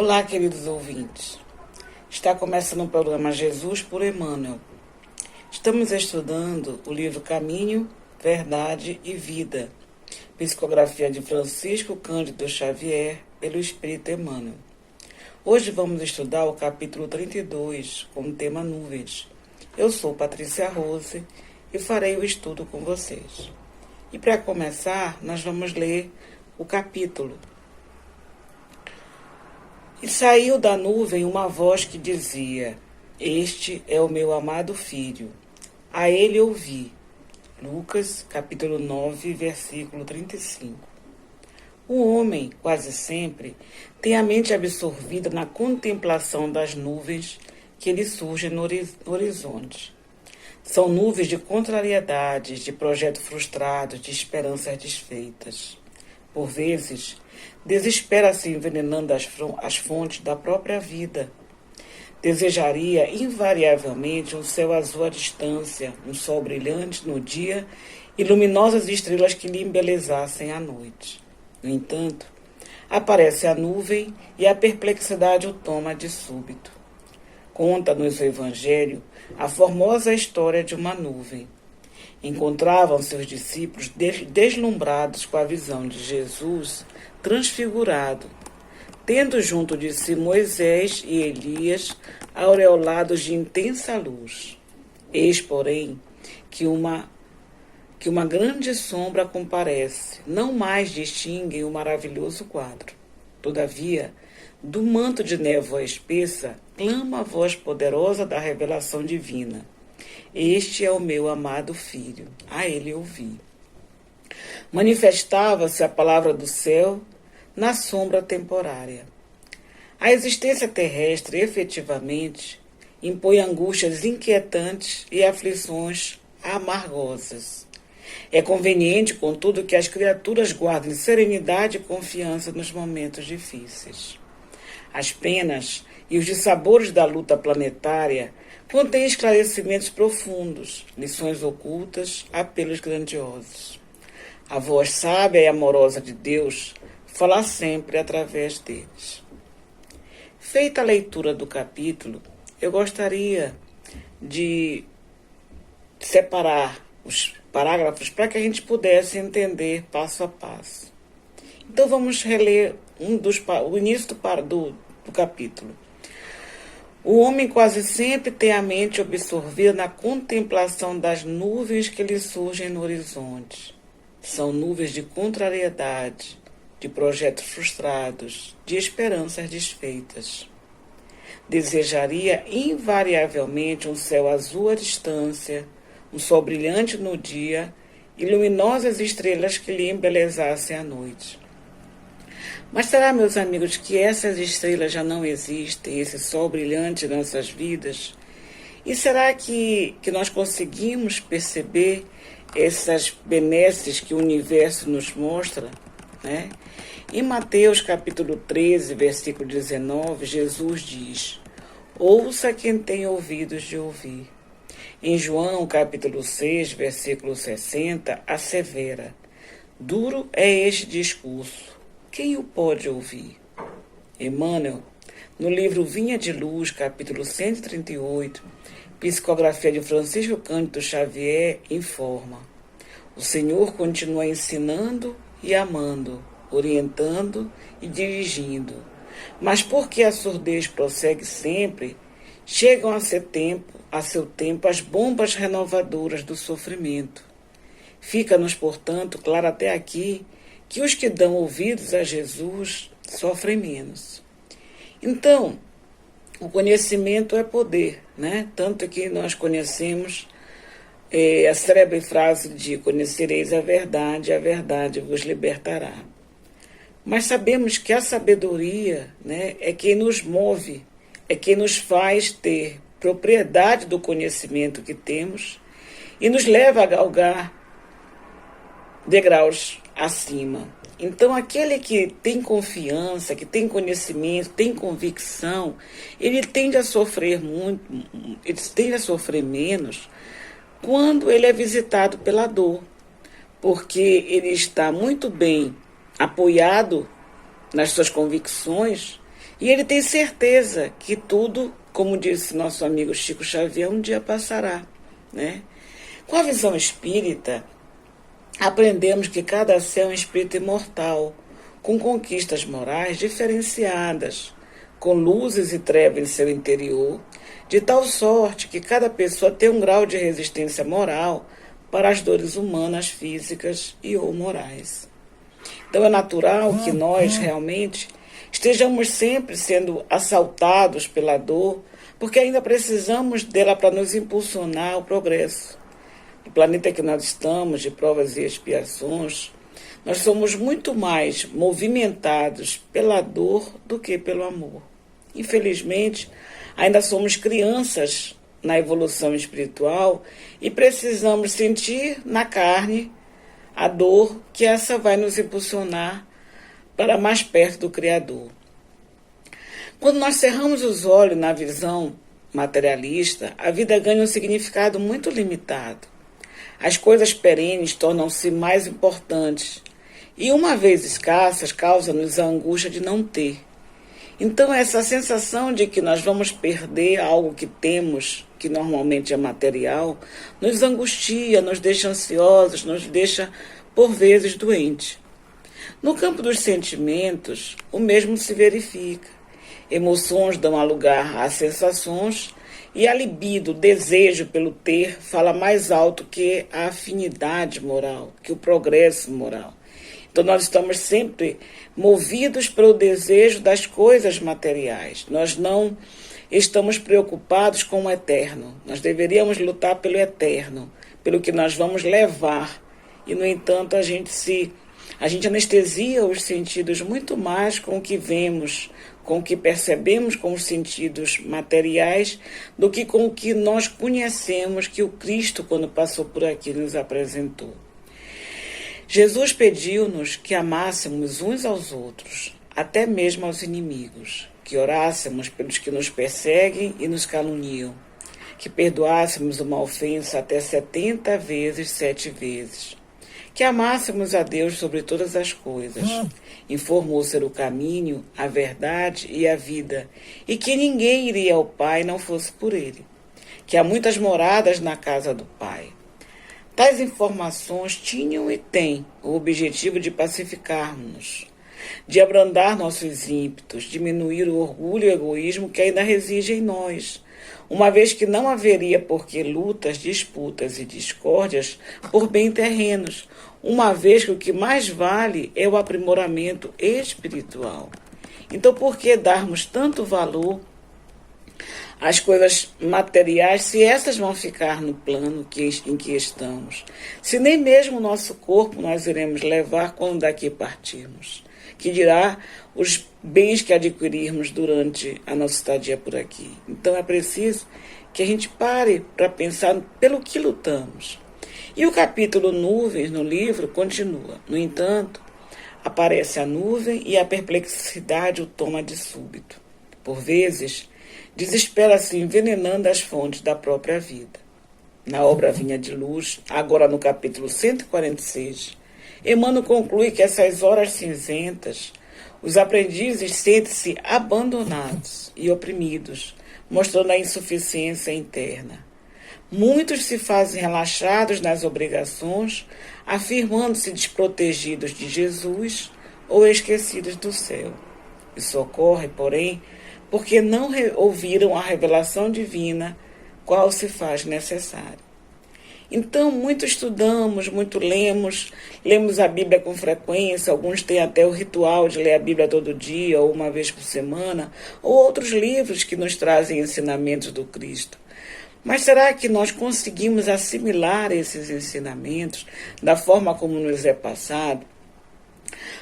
Olá, queridos ouvintes. Está começando o programa Jesus por Emmanuel. Estamos estudando o livro Caminho, Verdade e Vida, psicografia de Francisco Cândido Xavier, pelo Espírito Emmanuel. Hoje vamos estudar o capítulo 32, com o tema Nuvens. Eu sou Patrícia Rose e farei o estudo com vocês. E para começar, nós vamos ler o capítulo. E saiu da nuvem uma voz que dizia: Este é o meu amado filho, a ele ouvi. Lucas, capítulo 9, versículo 35. O homem, quase sempre, tem a mente absorvida na contemplação das nuvens que lhe surgem no horizonte. São nuvens de contrariedades, de projetos frustrados, de esperanças desfeitas. Por vezes, desespera-se envenenando as fontes da própria vida. Desejaria invariavelmente um céu azul à distância, um sol brilhante no dia e luminosas estrelas que lhe embelezassem a noite. No entanto, aparece a nuvem e a perplexidade o toma de súbito. Conta-nos o Evangelho a formosa história de uma nuvem. Encontravam seus discípulos deslumbrados com a visão de Jesus transfigurado, tendo junto de si Moisés e Elias aureolados de intensa luz. Eis, porém, que uma grande sombra comparece, não mais distinguem o maravilhoso quadro. Todavia, do manto de névoa espessa, clama a voz poderosa da revelação divina. Este é o meu amado filho, a ele ouvi. Manifestava-se a palavra do céu na sombra temporária. A existência terrestre, efetivamente, impõe angústias inquietantes e aflições amargosas. É conveniente, contudo, que as criaturas guardem serenidade e confiança nos momentos difíceis. As penas e os dissabores da luta planetária contêm esclarecimentos profundos, lições ocultas, apelos grandiosos. A voz sábia e amorosa de Deus fala sempre através deles. Feita a leitura do capítulo, eu gostaria de separar os parágrafos para que a gente pudesse entender passo a passo. Então vamos reler o início do capítulo. O homem quase sempre tem a mente absorvida na contemplação das nuvens que lhe surgem no horizonte. São nuvens de contrariedade, de projetos frustrados, de esperanças desfeitas. Desejaria invariavelmente um céu azul à distância, um sol brilhante no dia e luminosas estrelas que lhe embelezassem a noite. Mas será, meus amigos, que essas estrelas já não existem, esse sol brilhante em nossas vidas? E será que nós conseguimos perceber essas benesses que o universo nos mostra, né? Em Mateus capítulo 13, versículo 19, Jesus diz: Ouça quem tem ouvidos de ouvir. Em João capítulo 6, versículo 60, assevera: Duro é este discurso, quem o pode ouvir? Emmanuel, no livro Vinha de Luz, capítulo 138, psicografia de Francisco Cândido Xavier, informa: O Senhor continua ensinando e amando, orientando e dirigindo. Mas porque a surdez prossegue sempre, chegam a seu tempo as bombas renovadoras do sofrimento. Fica-nos, portanto, claro até aqui que os que dão ouvidos a Jesus sofrem menos. Então, o conhecimento é poder, né? Tanto que nós conhecemos a célebre frase de conhecereis a verdade vos libertará. Mas sabemos que a sabedoria, né, é quem nos move, é quem nos faz ter propriedade do conhecimento que temos e nos leva a galgar degraus acima. Então, aquele que tem confiança, que tem conhecimento, tem convicção, ele tende a sofrer menos quando ele é visitado pela dor, porque ele está muito bem apoiado nas suas convicções E ele tem certeza que tudo, como disse nosso amigo Chico Xavier, um dia passará, né? Com a visão espírita, aprendemos que cada ser é um espírito imortal, com conquistas morais diferenciadas, com luzes e trevas em seu interior, de tal sorte que cada pessoa tem um grau de resistência moral para as dores humanas, físicas e ou morais. Então é natural que nós realmente estejamos sempre sendo assaltados pela dor, porque ainda precisamos dela para nos impulsionar ao progresso. No planeta que nós estamos, de provas e expiações, nós somos muito mais movimentados pela dor do que pelo amor. Infelizmente, ainda somos crianças na evolução espiritual e precisamos sentir na carne a dor, que essa vai nos impulsionar para mais perto do Criador. Quando nós cerramos os olhos na visão materialista, a vida ganha um significado muito limitado. As coisas perenes tornam-se mais importantes e, uma vez escassas, causa-nos a angústia de não ter. Então, essa sensação de que nós vamos perder algo que temos, que normalmente é material, nos angustia, nos deixa ansiosos, nos deixa, por vezes, doentes. No campo dos sentimentos, o mesmo se verifica. Emoções dão lugar a sensações e a libido, o desejo pelo ter, fala mais alto que a afinidade moral, que o progresso moral. Então, nós estamos sempre movidos pelo desejo das coisas materiais. Nós não estamos preocupados com o eterno. Nós deveríamos lutar pelo eterno, pelo que nós vamos levar. E, no entanto, a gente anestesia os sentidos muito mais com o que vemos, com o que percebemos com os sentidos materiais, do que com o que nós conhecemos que o Cristo, quando passou por aqui, nos apresentou. Jesus pediu-nos que amássemos uns aos outros, até mesmo aos inimigos, que orássemos pelos que nos perseguem e nos caluniam, que perdoássemos uma ofensa até 70 vezes, 7 vezes, que amássemos a Deus sobre todas as coisas, informou ser o caminho, a verdade e a vida, e que ninguém iria ao Pai não fosse por ele, que há muitas moradas na casa do Pai. Tais informações tinham e têm o objetivo de pacificar-nos, de abrandar nossos ímpetos, diminuir o orgulho e o egoísmo que ainda reside em nós, uma vez que não haveria por que lutas, disputas e discórdias por bem terrenos, uma vez que o que mais vale é o aprimoramento espiritual. Então, por que darmos tanto valor às coisas materiais, se essas vão ficar no plano em que estamos? Se nem mesmo o nosso corpo nós iremos levar quando daqui partirmos, que dirá os bens que adquirirmos durante a nossa estadia por aqui. Então é preciso que a gente pare para pensar pelo que lutamos. E o capítulo Nuvens no livro continua. No entanto, aparece a nuvem e a perplexidade o toma de súbito. Por vezes, desespera-se envenenando as fontes da própria vida. Na obra Vinha de Luz, agora no capítulo 146, Emmanuel conclui que essas horas cinzentas, os aprendizes sentem-se abandonados e oprimidos, mostrando a insuficiência interna. Muitos se fazem relaxados nas obrigações, afirmando-se desprotegidos de Jesus ou esquecidos do céu. Isso ocorre, porém, porque não ouviram a revelação divina, qual se faz necessário. Então, muito estudamos, muito lemos a Bíblia com frequência, alguns têm até o ritual de ler a Bíblia todo dia ou uma vez por semana, ou outros livros que nos trazem ensinamentos do Cristo. Mas será que nós conseguimos assimilar esses ensinamentos da forma como nos é passado?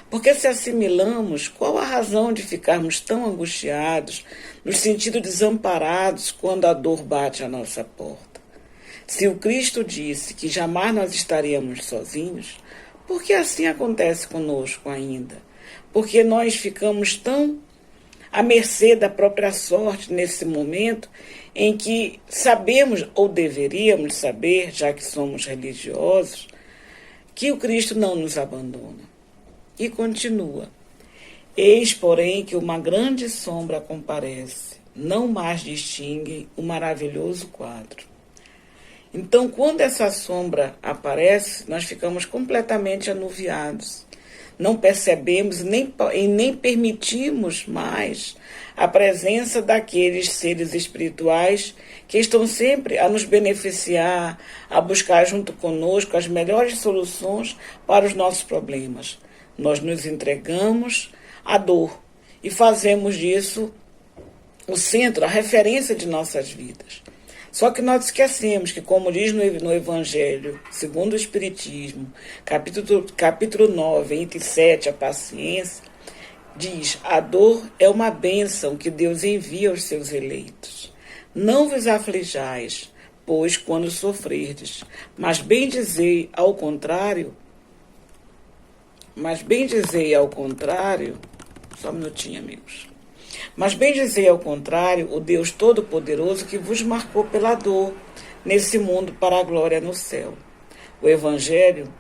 Porque se assimilamos, qual a razão de ficarmos tão angustiados, nos sentidos desamparados quando a dor bate à nossa porta? Se o Cristo disse que jamais nós estaríamos sozinhos, por que assim acontece conosco ainda? Porque nós ficamos tão à mercê da própria sorte nesse momento em que sabemos, ou deveríamos saber, já que somos religiosos, que o Cristo não nos abandona. E continua. Eis, porém, que uma grande sombra comparece, não mais distingue o maravilhoso quadro. Então, quando essa sombra aparece, nós ficamos completamente anuviados. Não percebemos e nem permitimos mais a presença daqueles seres espirituais que estão sempre a nos beneficiar, a buscar junto conosco as melhores soluções para os nossos problemas. Nós nos entregamos à dor e fazemos disso o centro, a referência de nossas vidas. Só que nós esquecemos que, como diz no Evangelho, segundo o Espiritismo, capítulo 9, entre 7, a paciência, diz: a dor é uma bênção que Deus envia aos seus eleitos. Não vos aflijais, pois, quando sofrerdes, mas bem dizei ao contrário, só um minutinho, amigos. Mas bem dizer ao contrário, o Deus Todo-Poderoso que vos marcou pela dor nesse mundo para a glória no céu. O Evangelho,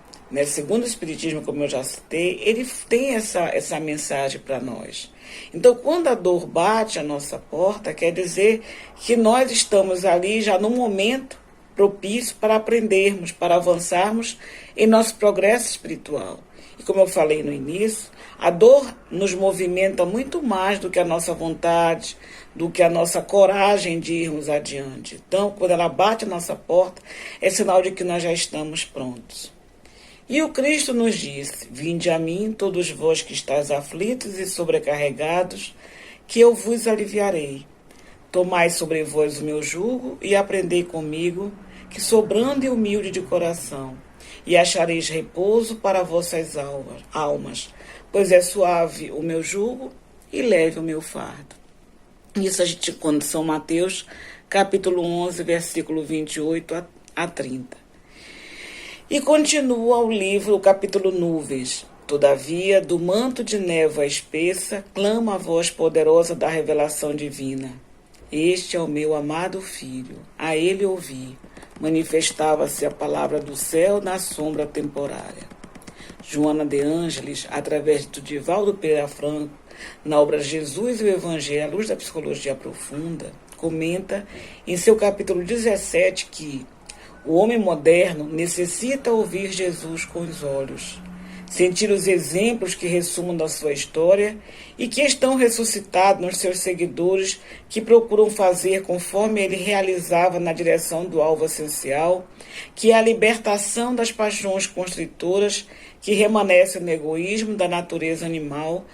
segundo o Espiritismo, como eu já citei, ele tem essa mensagem para nós. Então, quando a dor bate à nossa porta, quer dizer que nós estamos ali já num momento propício para aprendermos, para avançarmos em nosso progresso espiritual. E como eu falei no início, a dor nos movimenta muito mais do que a nossa vontade, do que a nossa coragem de irmos adiante. Então, quando ela bate a nossa porta, é sinal de que nós já estamos prontos. E o Cristo nos disse: vinde a mim, todos vós que estáis aflitos e sobrecarregados, que eu vos aliviarei. Tomai sobre vós o meu jugo e aprendei comigo, que sou brando e humilde de coração, e achareis repouso para vossas almas, pois é suave o meu jugo e leve o meu fardo. Isso a gente encontra em São Mateus, capítulo 11, versículo 28 a 30. E continua o livro, o capítulo Nuvens. Todavia, do manto de névoa espessa, clama a voz poderosa da revelação divina. Este é o meu amado filho, a ele ouvi. Manifestava-se a palavra do céu na sombra temporária. Joana de Ângeles, através de Divaldo Pereira Franco, na obra Jesus e o Evangelho à luz da psicologia profunda, comenta em seu capítulo 17 que o homem moderno necessita ouvir Jesus com os olhos, sentir os exemplos que ressumam da sua história e que estão ressuscitados nos seus seguidores que procuram fazer conforme ele realizava na direção do alvo essencial, que é a libertação das paixões constritoras que remanescem no egoísmo da natureza animal,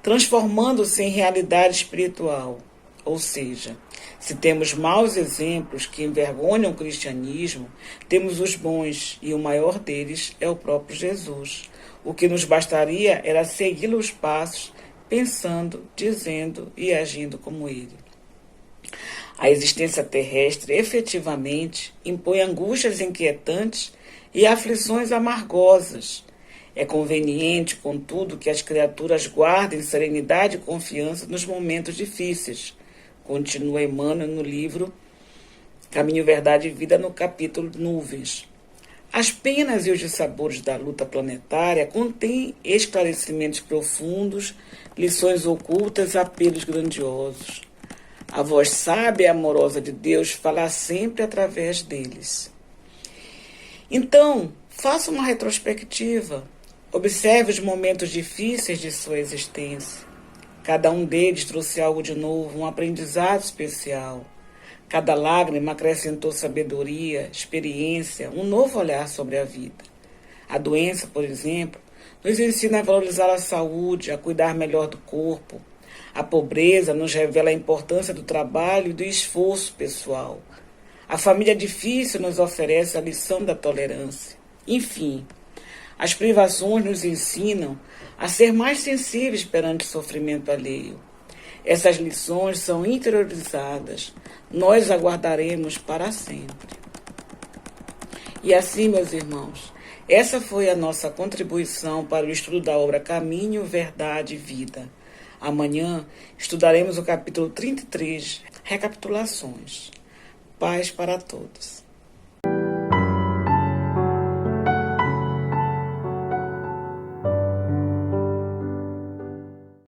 transformando-se em realidade espiritual. Ou seja, se temos maus exemplos que envergonham o cristianismo, temos os bons, e o maior deles é o próprio Jesus. O que nos bastaria era segui-lo os passos, pensando, dizendo e agindo como ele. A existência terrestre efetivamente impõe angústias inquietantes e aflições amargosas. É conveniente, contudo, que as criaturas guardem serenidade e confiança nos momentos difíceis. Continua Emmanuel no livro Caminho, Verdade e Vida, no capítulo Nuvens. As penas e os dissabores da luta planetária contêm esclarecimentos profundos, lições ocultas, apelos grandiosos. A voz sábia e amorosa de Deus fala sempre através deles. Então, faça uma retrospectiva. Observe os momentos difíceis de sua existência. Cada um deles trouxe algo de novo, um aprendizado especial. Cada lágrima acrescentou sabedoria, experiência, um novo olhar sobre a vida. A doença, por exemplo, nos ensina a valorizar a saúde, a cuidar melhor do corpo. A pobreza nos revela a importância do trabalho e do esforço pessoal. A família difícil nos oferece a lição da tolerância. Enfim, as privações nos ensinam a ser mais sensíveis perante o sofrimento alheio. Essas lições são interiorizadas. Nós aguardaremos para sempre. E assim, meus irmãos, essa foi a nossa contribuição para o estudo da obra Caminho, Verdade e Vida. Amanhã estudaremos o capítulo 33, Recapitulações. Paz para todos.